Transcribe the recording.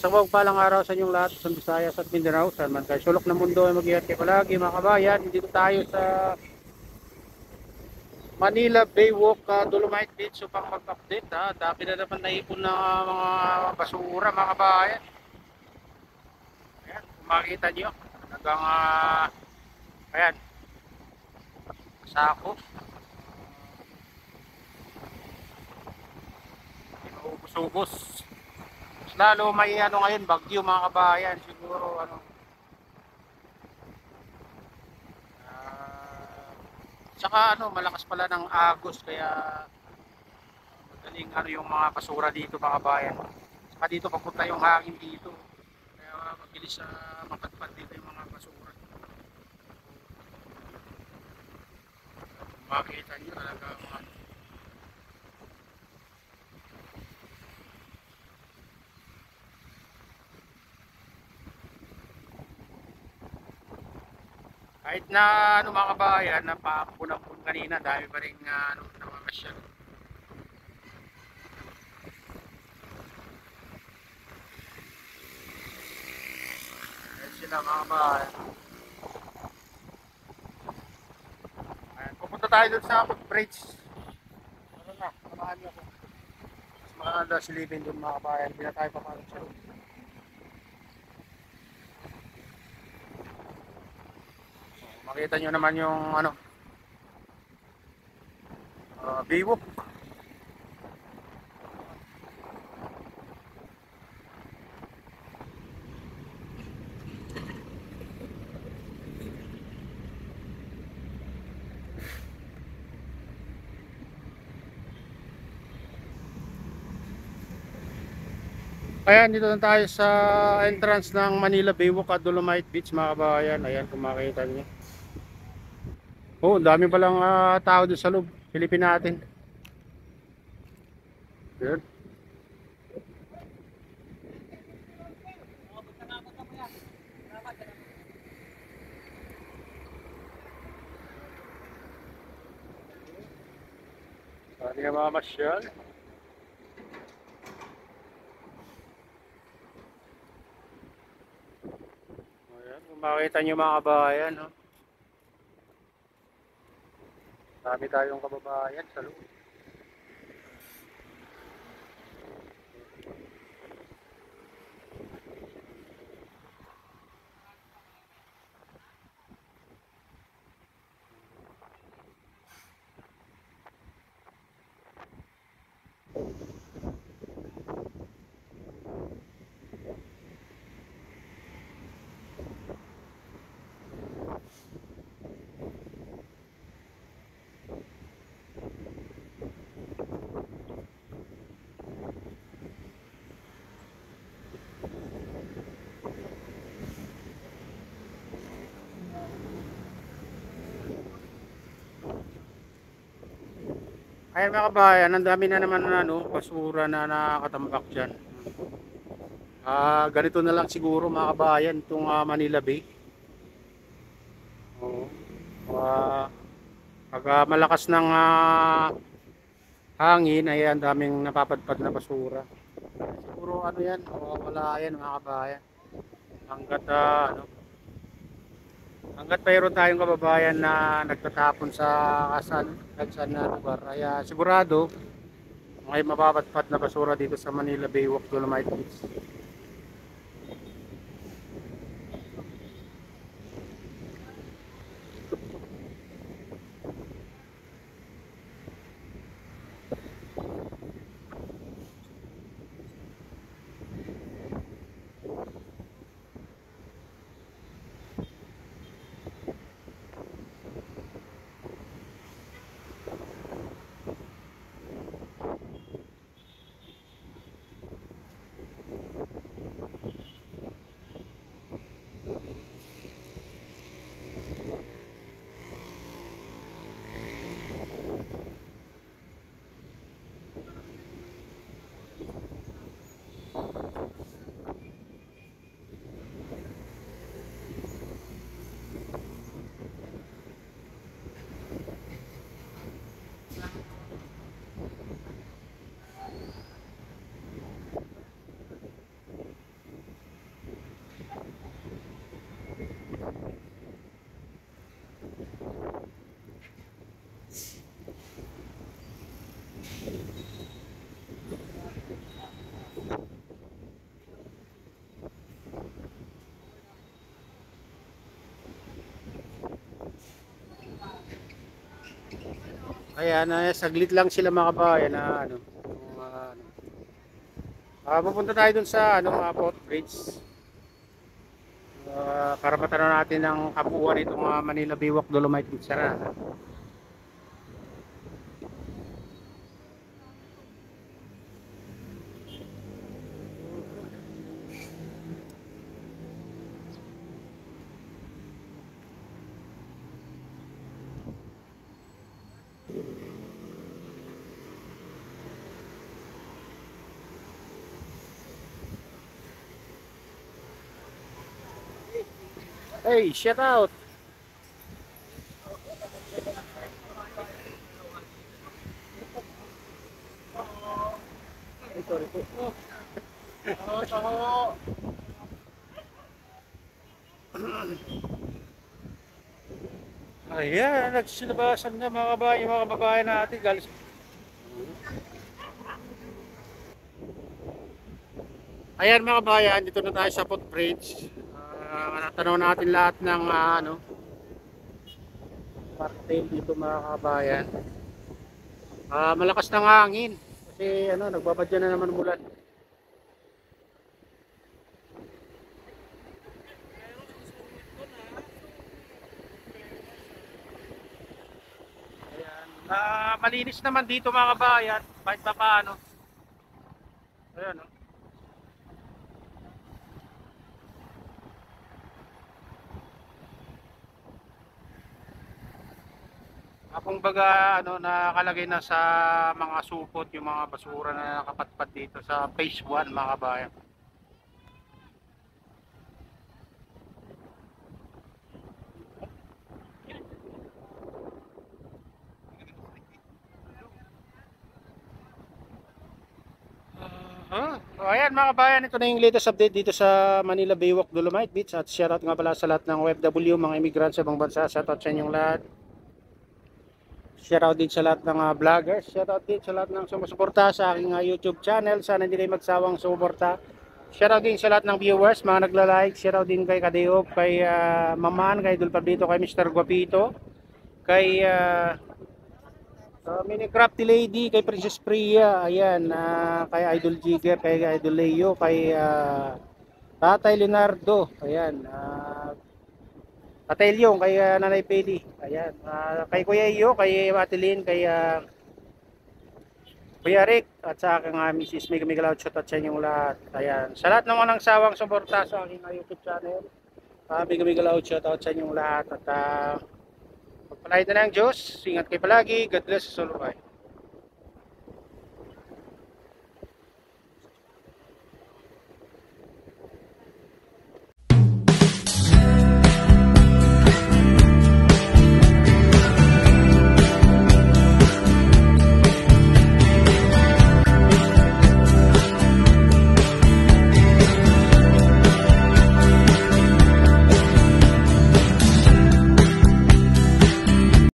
Sa palang araw sa inyong lahat sa Visayas at Mindanao, saan man kayo sulok ng mundo ay mag-iingat kayo palagi mga kabayan. Dito tayo sa Manila Baywalk, Dolomite Beach upang mag-update. Dami na naman naipon na mga basura mga kabayan. Ayan, kung makikita nyo, hanggang ayan, sako. Ubus-ubos. Lalo may ano ngayon, bagyo mga kabayan. Siguro ano, ah, tsaka ano, malakas pala ng agos kaya madaling ano yung mga basura dito mga kabayan. Saka dito papunta yung hangin dito. Kaya mabilis mapadpad dito yung mga basura. Makita nyo talaga mga kahit na ano mga kabayan, napapunampun kanina, dami pa rin ano, namamasyan. Ayan sila mga kabayan. Ayan, pupunta tayo dun sa footbridge. Ano na, samahan niyo ako. Mas maganda silipin dun mga kabayan, hindi na tayo papalot sa loob. Makita nyo naman yung ano, Baywalk. Ayan, dito na tayo sa entrance ng Manila Baywalk at Dolomite Beach mga kabayan. Ayan, kung makita nyo. Oh, dami palang tao doon sa loob. Silipin natin. Good. Dami nga mga masyal. Ayan, kung makita nyo mga kabayan. Oh. Dami tayong kababayan sa loob. Ayan mga kabayan, ang dami na naman na ano, basura na nakatambak dyan. Ganito na lang siguro mga kabayan itong Manila Bay. Oo. Pag malakas ng hangin, ay ang daming napapadpad na basura. Siguro ano yan, mawawala yan mga kabayan. Hanggat ano, hanggat mayroon tayong kababayan na nagtatapon sa kasan na lugar. Kaya sigurado may mapapatpat na basura dito sa Manila Baywalk, Dolomite Beach. Ayan, saglit lang sila mga kabayan na ano. Yung, pupunta tayo dun sa ano, footbridge. Para matanaw natin ang kabuuan nitong Manila Biwak Dolomite Beach. Tara. Hey, shout out! Ay, sorry po. Ayan, nagsisilabasan na mga kababayan natin. Galing. Ayan mga kabayan, dito na tayo sa footbridge. Natanaw natin lahat ng ano, cocktail dito mga kabayan. Malakas ng hangin kasi ano, nagbabadya na naman umulan. Ayan. Malinis naman dito mga kabayan, kahit pa paano. Ayan, oh. Kung baga ano, nakalagay na sa mga supot yung mga basura na nakapatpad dito sa phase 1 mga kabayan. So ayan mga kabayan, ito na yung latest update dito sa Manila Baywalk Dolomite Beach. At shoutout nga pala sa lahat ng OFW, mga immigrant sa ibang bansa. Shoutout sa inyong lahat. Shoutout din sa lahat ng vloggers. Shoutout din sa lahat ng sumusuporta sa aking YouTube channel. Sana hindi kayo magsawang sumuporta. Shoutout din sa lahat ng viewers, mga nagla-like. Shoutout din kay Kadeop, kay Maman, kay Idol Pablito, kay Mr. Guapito, kay Mini Crafty Lady, kay Princess Priya, ayan, kay Idol Jigger, kay Idol Leo, kay Tatay Leonardo, ayan, Tatay Leong, kay Nanay Peli, ayan, kay Kuya Iyo, kay Matilin, kay Kuya Rick, at sa aking Mrs. Mega Mega Loud Shot at sa inyong lahat, ayan, sa lahat ng walang sawang suporta sa aking YouTube channel, Mega Mega Loud Shot at sa inyong lahat, at pagpalain na ng Diyos, ingat kayo palagi, God bless us all, bye.